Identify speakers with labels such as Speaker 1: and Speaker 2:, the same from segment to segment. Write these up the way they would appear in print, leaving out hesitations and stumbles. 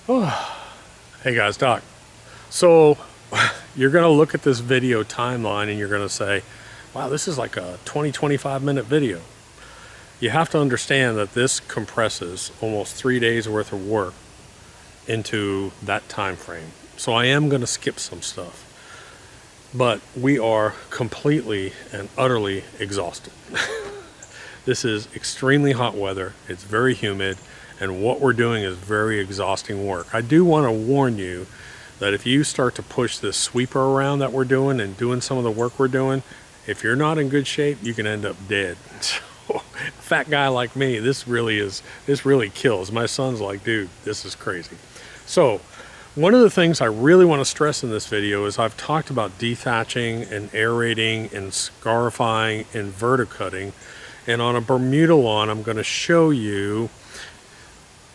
Speaker 1: Hey guys, Doc. So you're going to look at this video timeline and you're going to say, wow, this is like a 25 minute video. You have to understand that this compresses almost 3 days worth of work into that time frame. So I am going to skip some stuff, but we are completely and utterly exhausted. This is extremely hot weather. It's very humid, and what we're doing is very exhausting work. I do want to warn you that if you start to push this sweeper around that we're doing and doing some of the work we're doing, if you're not in good shape, you can end up dead. So, a fat guy like me, this really kills. My son's like, dude, this is crazy. So one of the things I really want to stress in this video is I've talked about dethatching and aerating and scarifying and verticutting. And on a Bermuda lawn, I'm going to show you,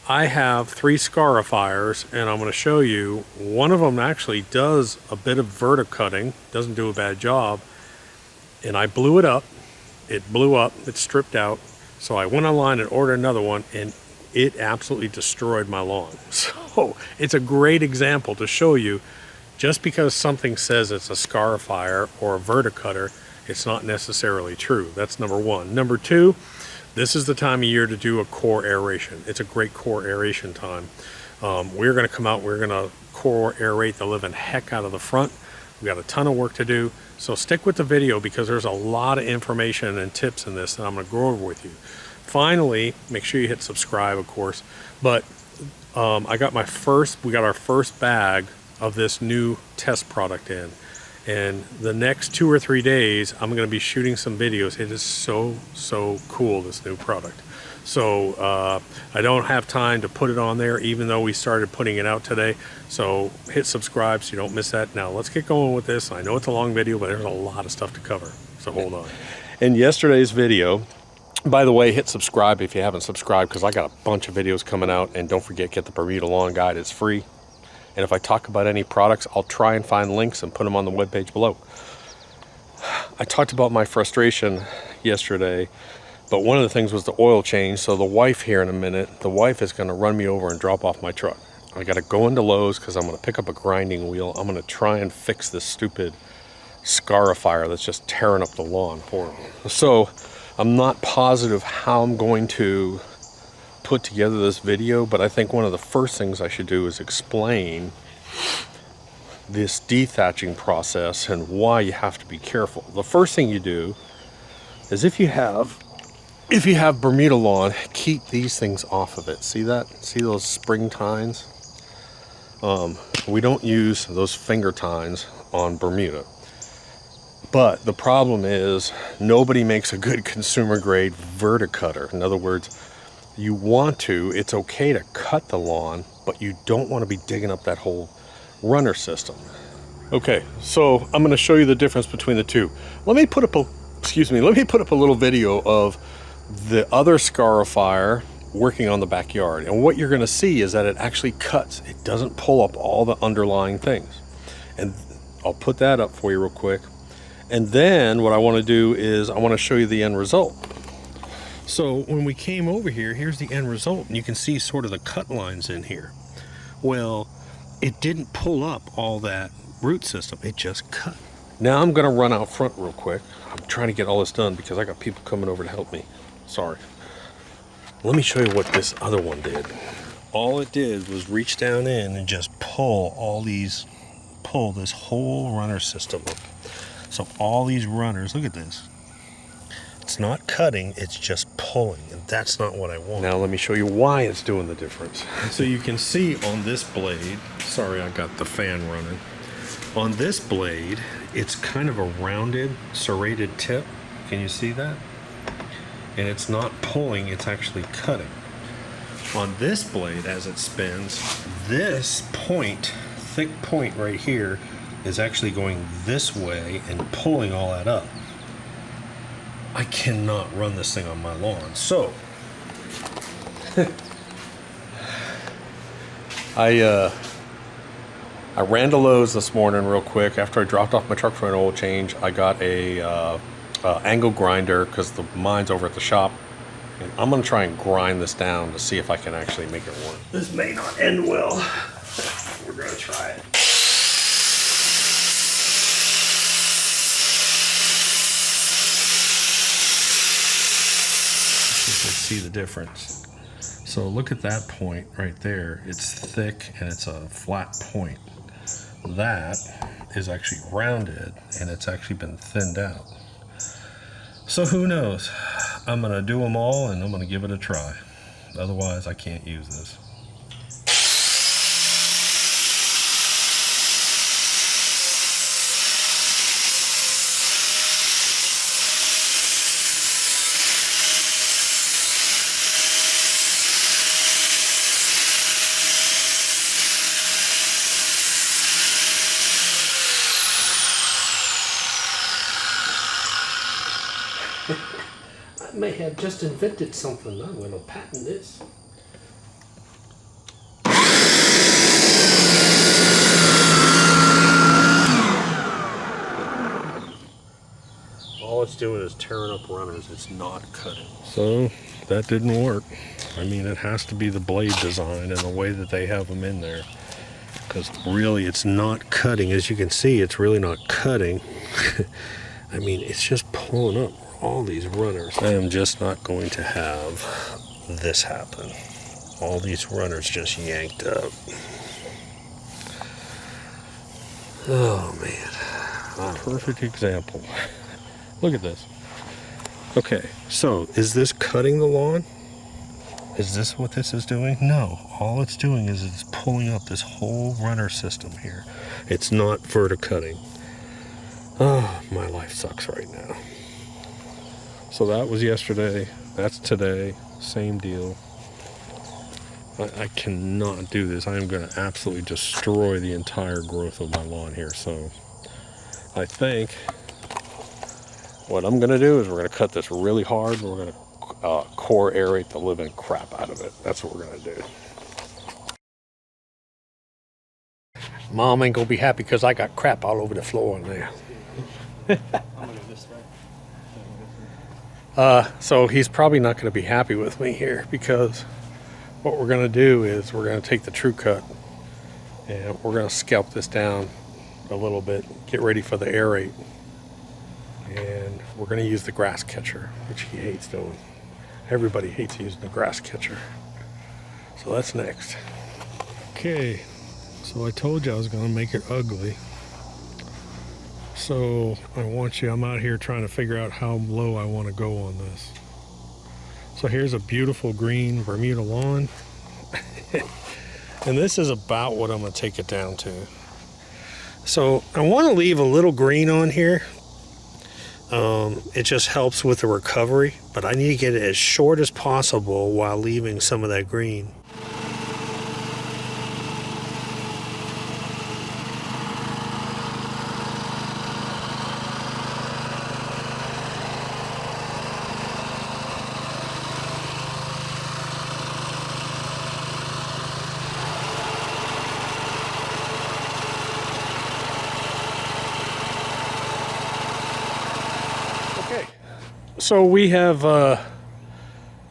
Speaker 1: I have 3 scarifiers, and I'm going to show you one of them actually does a bit of verticutting, doesn't do a bad job. And I blew it up. It blew up, it stripped out. So I went online and ordered another one, and it absolutely destroyed my lawn. So it's a great example to show you, just because something says it's a scarifier or a verticutter, it's not necessarily true. That's number one. Number two, this is the time of year to do a core aeration. It's a great core aeration time. We're going to come out, we're going to core aerate the living heck out of the front. We got a ton of work to do. So stick with the video because there's a lot of information and tips in this that I'm going to go over with you. Finally, make sure you hit subscribe, of course. But we got our first bag of this new test product in. And the next 2 or 3 days, I'm going to be shooting some videos. It is so cool, this new product. So I don't have time to put it on there, even though we started putting it out today. So hit subscribe so you don't miss that. Now let's get going with this. I know it's a long video, but there's a lot of stuff to cover. So hold on. In yesterday's video, by the way, hit subscribe if you haven't subscribed, because I got a bunch of videos coming out. And don't forget, get the Bermuda Lawn Guide. It's free. And if I talk about any products, I'll try and find links and put them on the webpage below. I talked about my frustration yesterday, but one of the things was the oil change. So the wife here in a minute, the wife is going to run me over and drop off my truck. I got to go into Lowe's because I'm going to pick up a grinding wheel. I'm going to try and fix this stupid Scarifier that's just tearing up the lawn. Horrible. So I'm not positive how I'm going to put together this video, but I think one of the first things I should do is explain this dethatching process and why you have to be careful. The first thing you do is if you have Bermuda lawn, keep these things off of it. See that? See those spring tines? We don't use those finger tines on Bermuda. But the problem is nobody makes a good consumer grade verticutter. In other words, it's okay to cut the lawn, but you don't want to be digging up that whole runner system. Okay, so I'm going to show you the difference between the two. Let me put up a little video of the other Scarifier working on the backyard. And what you're going to see is that it actually cuts. It doesn't pull up all the underlying things. And I'll put that up for you real quick. And then what I want to do is I want to show you the end result. So when we came over here, here's the end result, and you can see sort of the cut lines in here. Well, it didn't pull up all that root system, it just cut. Now I'm going to run out front real quick. I'm trying to get all this done because I got people coming over to help me. Sorry. Let me show you what this other one did. All it did was reach down in and just pull this whole runner system up. So all these runners, look at this. It's not cutting, it's just pulling, and that's not what I want. Now let me show you why it's doing the difference. So you can see on this blade, sorry I got the fan running. On this blade, it's kind of a rounded, serrated tip. Can you see that? And it's not pulling, it's actually cutting. On this blade, as it spins, this point, thick point right here, is actually going this way and pulling all that up. I cannot run this thing on my lawn. So I ran to Lowe's this morning real quick. After I dropped off my truck for an oil change, I got a angle grinder because mine's over at the shop And I'm gonna try and grind this down to see if I can actually make it work. This may not end well. We're gonna try it. See the difference. So look at that point right there. It's thick and it's a flat point. That is actually rounded and it's actually been thinned out. So who knows? I'm gonna do them all and I'm gonna give it a try. Otherwise I can't use this. I may have just invented something. I'm going to patent this. All it's doing is tearing up runners. It's not cutting. So that didn't work. I mean, it has to be the blade design and the way that they have them in there. Because really it's not cutting. As you can see, it's really not cutting. I mean, it's just pulling up all these runners. I am just not going to have this happen. All these runners just yanked up. Oh man, perfect example. Look at this. Okay, so is this cutting the lawn? Is this what this is doing? No, all it's doing is it's pulling up this whole runner system here. It's not verticutting. Oh, my life sucks right now. So that was yesterday, that's today, same deal. I cannot do this. I am going to absolutely destroy the entire growth of my lawn here. So I think what I'm going to do is we're going to cut this really hard. And we're going to core aerate the living crap out of it. That's what we're going to do. Mom ain't going to be happy because I got crap all over the floor in there. So he's probably not going to be happy with me here, because what we're going to do is we're going to take the true cut and we're going to scalp this down a little bit, get ready for the aerate, and we're going to use the grass catcher, which he hates doing. Everybody hates using the grass catcher. So that's next. Okay, so I told you I was going to make it ugly. So I'm out here trying to figure out how low I want to go on this. So here's a beautiful green Bermuda lawn. And this is about what I'm going to take it down to. So I want to leave a little green on here. It just helps with the recovery, but I need to get it as short as possible while leaving some of that green. So we have,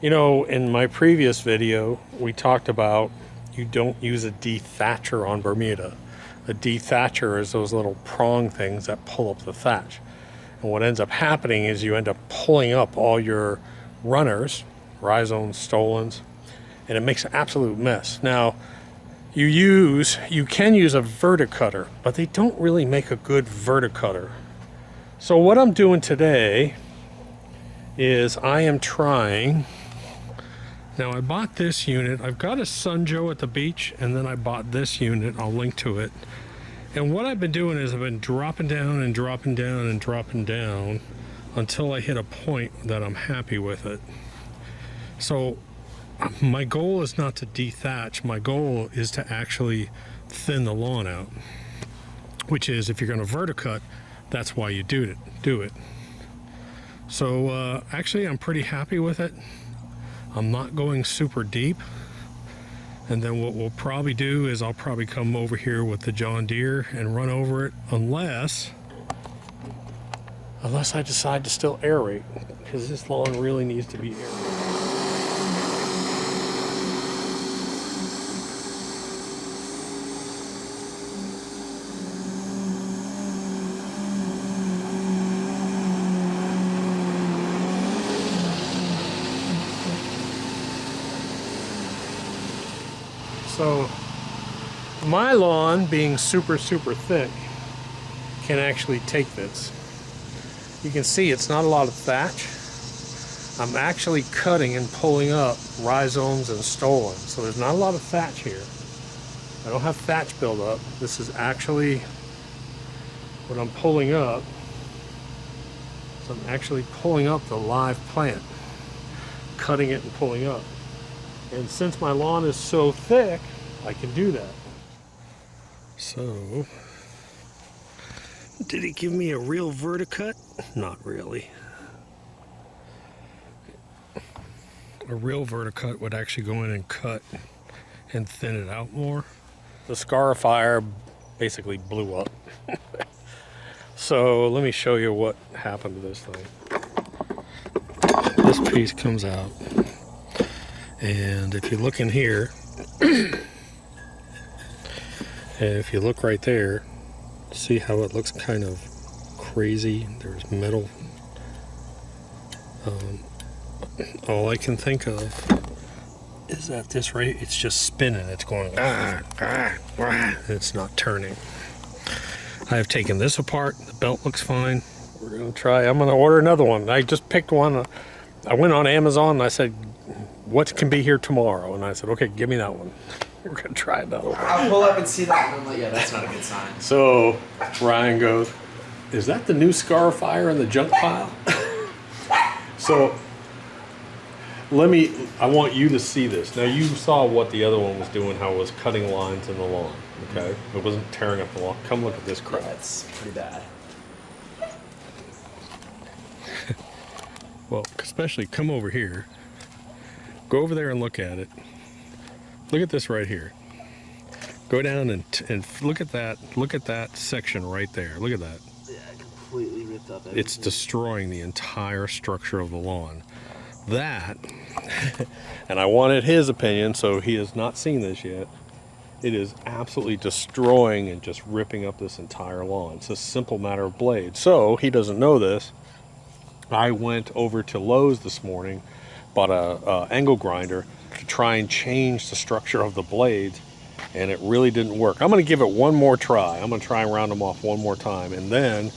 Speaker 1: in my previous video, we talked about you don't use a dethatcher on Bermuda. A dethatcher is those little prong things that pull up the thatch. And what ends up happening is you end up pulling up all your runners, rhizomes, stolons, and it makes an absolute mess. Now, you can use a verticutter, but they don't really make a good verticutter. So what I'm doing today is I am trying. Now I bought this unit. I've got a Sunjoe at the beach, and then I bought this unit. I'll link to it. And what I've been doing is I've been dropping down and dropping down and dropping down until I hit a point that I'm happy with it. So my goal is not to dethatch. My goal is to actually thin the lawn out, which is, if you're going to verticut, that's why you do it. So actually I'm pretty happy with it. I'm not going super deep. And then what we'll probably do is I'll probably come over here with the John Deere and run over it, unless I decide to still aerate, because this lawn really needs to be aerated. So my lawn, being super thick, can actually take this. You can see it's not a lot of thatch. I'm actually cutting and pulling up rhizomes and stolons, so there's not a lot of thatch here. I don't have thatch buildup. This is actually what I'm pulling up. So I'm actually pulling up the live plant, cutting it and pulling up. And since my lawn is so thick, I can do that. So, did he give me a real verticut? Not really. A real verticut would actually go in and cut and thin it out more. The Scarifier basically blew up. So let me show you what happened to this thing. This piece comes out, and if you look in here, and if you look right there, see how it looks kind of crazy? There's metal. All I can think of is that this right, it's just spinning. It's going, it's not turning. I have taken this apart. The belt looks fine. We're gonna try. I'm gonna order another one. I just picked one. I went on Amazon and I said, what can be here tomorrow? And I said, okay, give me that one. We're gonna try another one.
Speaker 2: I'll pull up and see that. And I'm like, yeah, that's not a good sign.
Speaker 1: So Ryan goes, is that the new Scarifier in the junk pile? So I want you to see this. Now you saw what the other one was doing, how it was cutting lines in the lawn, okay? It wasn't tearing up the lawn. Come look at this crap.
Speaker 2: Yeah, it's pretty bad.
Speaker 1: Well, especially come over here. Go over there and look at it. Look at this right here. Go down and look at that. Look at that section right there. Look at that.
Speaker 2: Yeah, completely ripped up everything.
Speaker 1: It's destroying the entire structure of the lawn. That, and I wanted his opinion, so he has not seen this yet. It is absolutely destroying and just ripping up this entire lawn. It's a simple matter of blade. So he doesn't know this. I went over to Lowe's this morning, bought a angle grinder to try and change the structure of the blades, and it really didn't work. I'm going to give it one more try. I'm going to try and round them off one more time, and then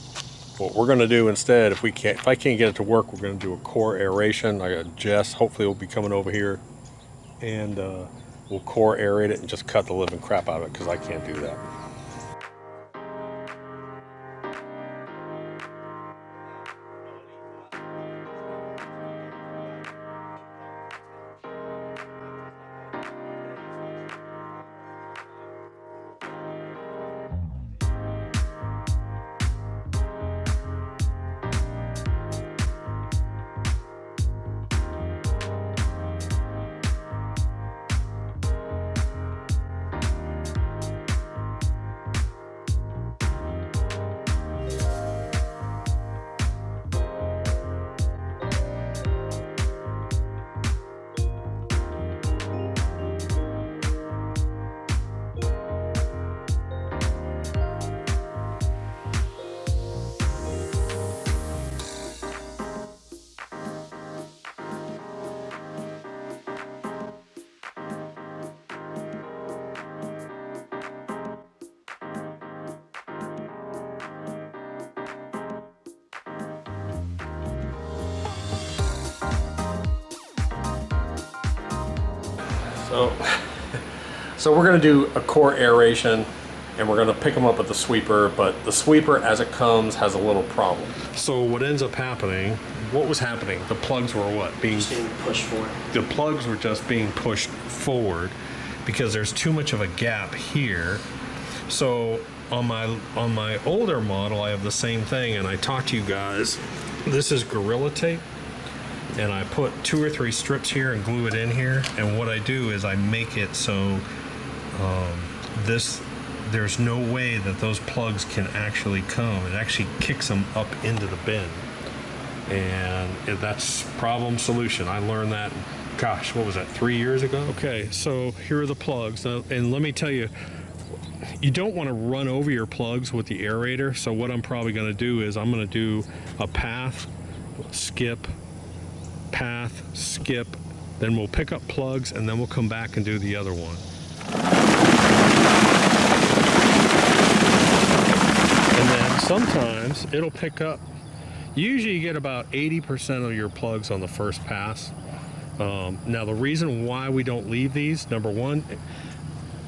Speaker 1: what we're going to do instead, if I can't get it to work, we're going to do a core aeration. I got Jess, hopefully will be coming over here, and we'll core aerate it and just cut the living crap out of it, because I can't do that. So we're going to do a core aeration, and we're going to pick them up with the sweeper, but the sweeper as it comes has a little problem. So what ends up happening, what was happening? The plugs were what? Being
Speaker 2: pushed forward.
Speaker 1: The plugs were just being pushed forward because there's too much of a gap here. So on my older model, I have the same thing, and I talked to you guys. This is Gorilla Tape. And I put 2 or 3 strips here and glue it in here. And what I do is I make it so there's no way that those plugs can actually come. It actually kicks them up into the bin. And that's problem solution. I learned that, gosh, what was that, 3 years ago? Okay, so here are the plugs. Now, and let me tell you, you don't want to run over your plugs with the aerator. So what I'm probably going to do is I'm going to do a path, skip, path, skip, then we'll pick up plugs, and then we'll come back and do the other one. sometimes it'll pick up. Usually you get about 80% of your plugs on the first pass. Now the reason why we don't leave these, number one,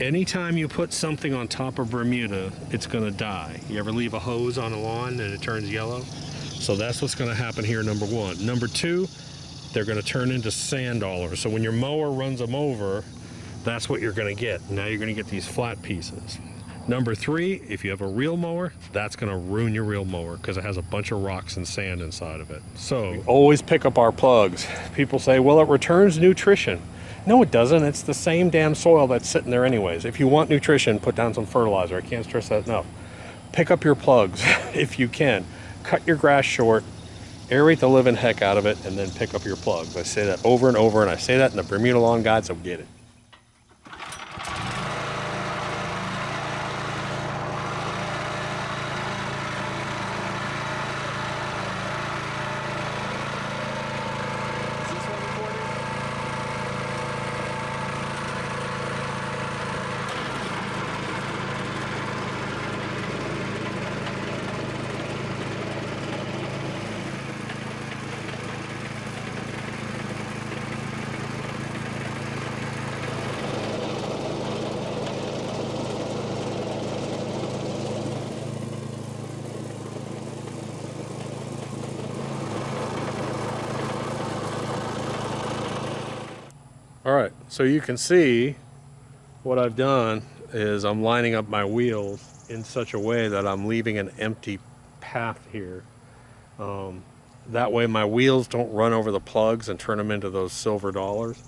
Speaker 1: anytime you put something on top of Bermuda, it's gonna die. You ever leave a hose on a lawn and it turns yellow? So that's what's gonna happen here, number one. Number two, they're gonna turn into sand dollars. So when your mower runs them over, that's what you're gonna get. Now you're gonna get these flat pieces. Number three, if you have a reel mower, that's gonna ruin your reel mower because it has a bunch of rocks and sand inside of it. So we always pick up our plugs. People say, well, it returns nutrition. No, it doesn't. It's the same damn soil that's sitting there anyways. If you want nutrition, put down some fertilizer. I can't stress that enough. Pick up your plugs if you can. Cut your grass short, aerate the living heck out of it, and then pick up your plugs. I say that over and over, and I say that in the Bermuda Lawn Guide, so get it. All right, so you can see what I've done is I'm lining up my wheels in such a way that I'm leaving an empty path here. That way my wheels don't run over the plugs and turn them into those silver dollars.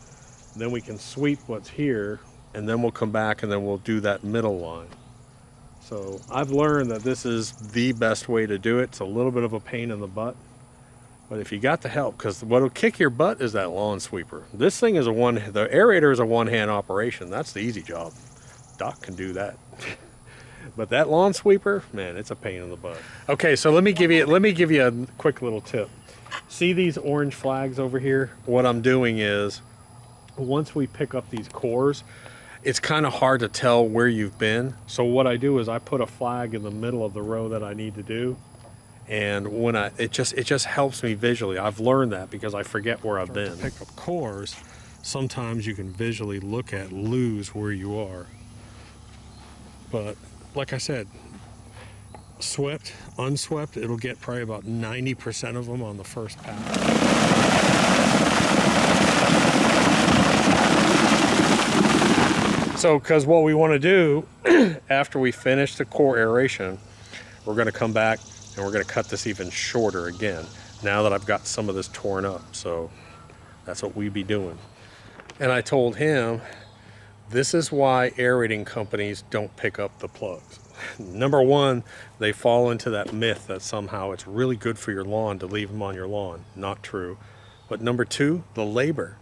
Speaker 1: Then we can sweep what's here, and then we'll come back and then we'll do that middle line. So I've learned that this is the best way to do it. It's a little bit of a pain in the butt, but if you got the help, because what'll kick your butt is that lawn sweeper. This thing is the aerator is a one-hand operation. That's the easy job. Doc can do that. But that lawn sweeper, man, it's a pain in the butt. Okay, so let me give you a quick little tip. See these orange flags over here? What I'm doing is, once we pick up these cores, it's kind of hard to tell where you've been. So what I do is I put a flag in the middle of the row that I need to do. And when it just helps me visually. I've learned that because I forget where I've been. To pick up cores, sometimes you can visually lose where you are. But like I said, swept, unswept, it'll get probably about 90% of them on the first pass. So, because what we want to do after we finish the core aeration, we're going to come back and we're going to cut this even shorter again, now that I've got some of this torn up. So that's what we be doing. And I told him, this is why aerating companies don't pick up the plugs. Number one, they fall into that myth that somehow it's really good for your lawn to leave them on your lawn. Not true. But number two, the labor.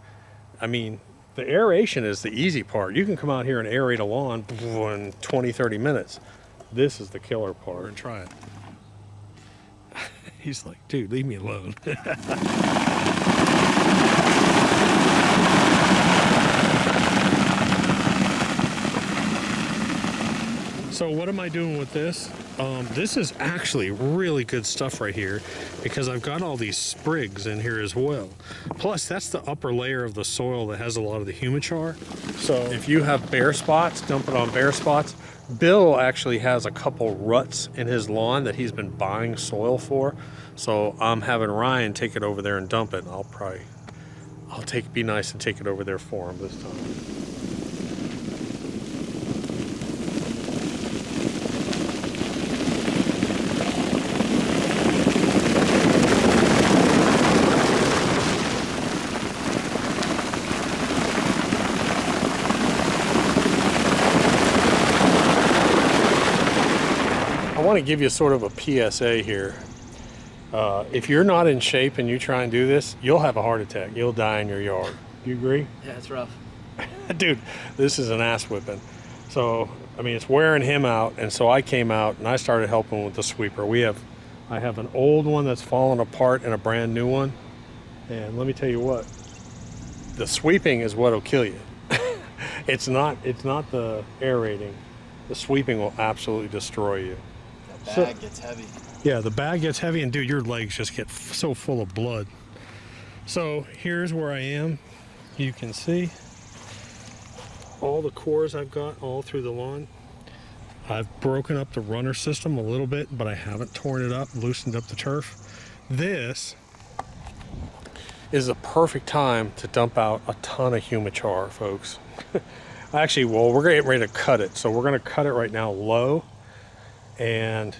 Speaker 1: I mean, the aeration is the easy part. You can come out here and aerate a lawn in 20, 30 minutes. This is the killer part. And try it. He's like, dude, leave me alone. So what am I doing with this? This is actually really good stuff right here because I've got all these sprigs in here as well. Plus, that's the upper layer of the soil that has a lot of the humichar. So if you have bare spots, dump it on bare spots. Bill actually has a couple ruts in his lawn that he's been buying soil for. So I'm having Ryan take it over there and dump it. Be nice and take it over there for him this time. I want to give you sort of a PSA here. If you're not in shape and you try and do this, you'll have a heart attack. You'll die in your yard. Do you agree?
Speaker 2: Yeah, it's rough.
Speaker 1: Dude, this is an ass whipping. So, I mean, it's wearing him out. And so I came out and I started helping with the sweeper. I have an old one that's fallen apart and a brand new one. And let me tell you what, the sweeping is what'll kill you. It's not the aerating. The sweeping will absolutely destroy you.
Speaker 2: The bag gets heavy.
Speaker 1: Yeah, the bag gets heavy, and dude, your legs just get so full of blood. So here's where I am. You can see all the cores I've got all through the lawn. I've broken up the runner system a little bit, but I haven't torn it up, loosened up the turf. This is the perfect time to dump out a ton of humichar, folks. Actually, well, we're getting ready to cut it. So we're gonna cut it right now low, and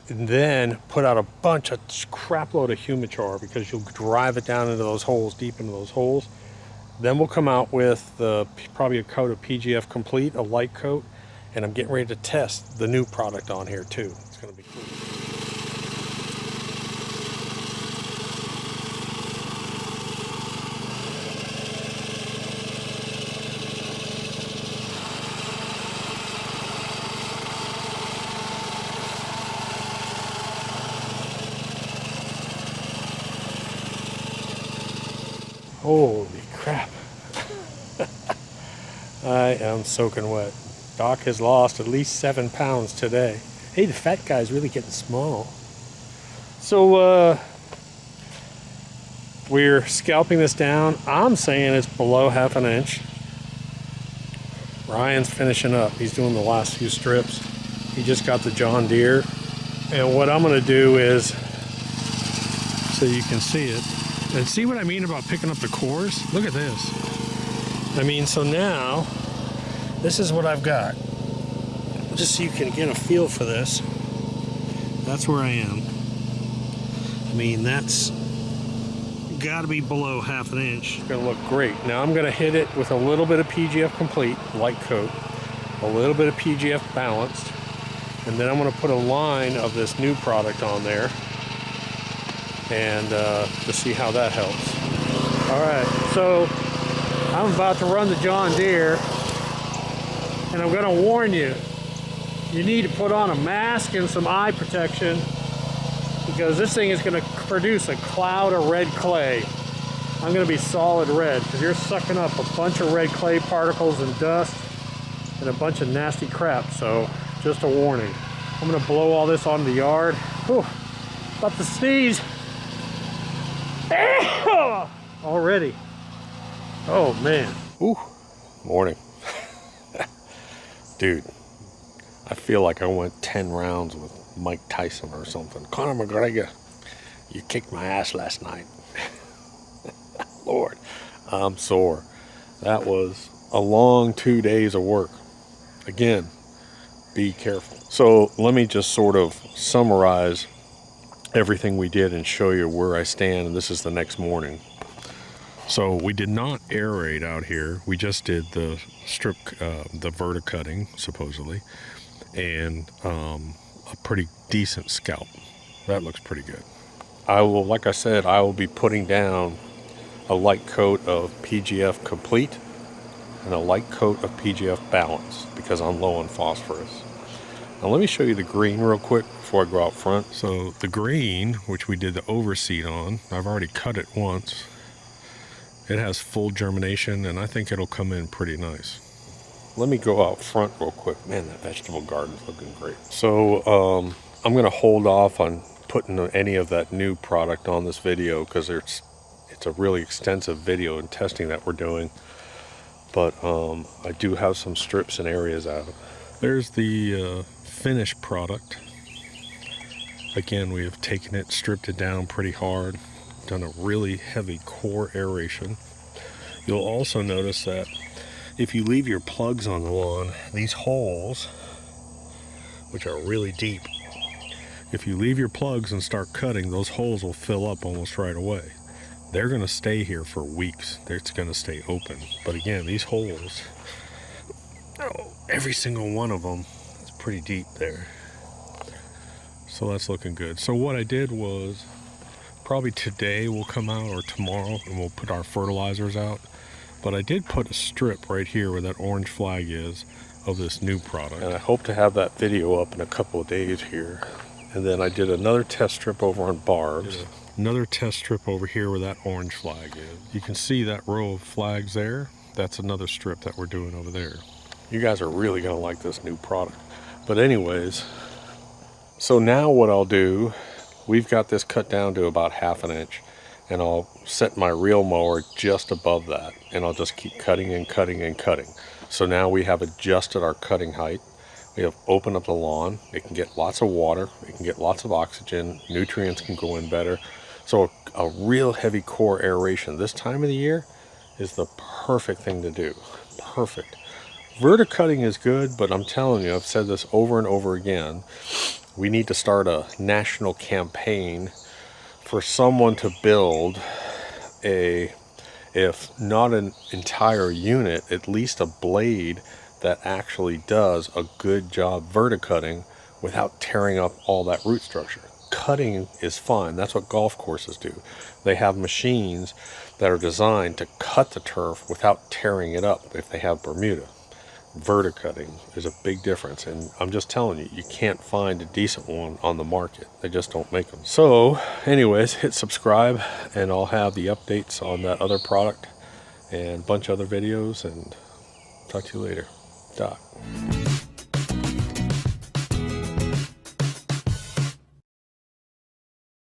Speaker 1: then put out a bunch of crap load of humichar, because you'll drive it down into those holes, deep into those holes. Then we'll come out with probably a coat of PGF Complete, a light coat, and I'm getting ready to test the new product on here too. It's gonna be cool. Holy crap. I am soaking wet. Doc has lost at least 7 pounds today. Hey, the fat guy's really getting small. So we're scalping this down. I'm saying it's below 1/2 inch. Ryan's finishing up. He's doing the last few strips. He just got the John Deere. And what I'm gonna do is, so you can see it, and see what I mean about picking up the cores? Look at this. I mean, so now, this is what I've got. Just so you can get a feel for this. That's where I am. I mean, that's gotta be below 1/2 inch. It's gonna look great. Now I'm gonna hit it with a little bit of PGF Complete, light coat, a little bit of PGF Balanced, and then I'm gonna put a line of this new product on there, and to see how that helps. All right, so I'm about to run the John Deere, and I'm gonna warn you, you need to put on a mask and some eye protection, because this thing is gonna produce a cloud of red clay. I'm gonna be solid red, because you're sucking up a bunch of red clay particles and dust and a bunch of nasty crap, so just a warning. I'm gonna blow all this onto the yard. Whew, about to sneeze. Already. Oh man. Ooh. Morning. Dude, I feel like I went 10 rounds with Mike Tyson or something. Conor McGregor, you kicked my ass last night. Lord, I'm sore. That was a long 2 days of work. Again, be careful. So let me just sort of summarize everything we did and show you where I stand. And this is the next morning. So we did not aerate out here. We just did the strip, the verticutting, supposedly, and a pretty decent scalp. That looks pretty good. I will, like I said, I will be putting down a light coat of PGF Complete and a light coat of PGF Balance, because I'm low on phosphorus. Now let me show you the green real quick before I go out front. So the green, which we did the overseed on, I've already cut it once. It has full germination, and I think it'll come in pretty nice. Let me go out front real quick. Man, that vegetable garden's looking great. So I'm gonna hold off on putting any of that new product on this video, because it's a really extensive video and testing that we're doing. But I do have some strips and areas out. There's the finished product. Again, we have taken it, stripped it down pretty hard, done a really heavy core aeration. You'll also notice that if you leave your plugs on the lawn, these holes, which are really deep, if you leave your plugs and start cutting, those holes will fill up almost right away. They're going to stay here for weeks. It's going to stay open. But again, these holes, every single one of them is pretty deep there. So that's looking good. So what I did was, probably today we'll come out, or tomorrow, and we'll put our fertilizers out. But I did put a strip right here where that orange flag is of this new product. And I hope to have that video up in a couple of days here. And then I did another test strip over on barbs. Another test strip over here where that orange flag is. You can see that row of flags there. That's another strip that we're doing over there. You guys are really gonna like this new product. But anyways, So now what I'll do, we've got this cut down to about 1/2 inch, and I'll set my reel mower just above that, and I'll just keep cutting and cutting and cutting. So now we have adjusted our cutting height. We have opened up the lawn. It can get lots of water. It can get lots of oxygen. Nutrients can go in better. So a real heavy core aeration this time of the year is the perfect thing to do. Perfect. Verticutting is good, but I'm telling you, I've said this over and over again, we need to start a national campaign for someone to build a, if not an entire unit, at least a blade that actually does a good job verticutting without tearing up all that root structure. Cutting is fine. That's what golf courses do. They have machines that are designed to cut the turf without tearing it up if they have Bermuda. Verticutting is a big difference, and I'm just telling you, you can't find a decent one on the market. They just don't make them. So anyways, hit subscribe and I'll have the updates on that other product and a bunch of other videos, and talk to you later. Doc.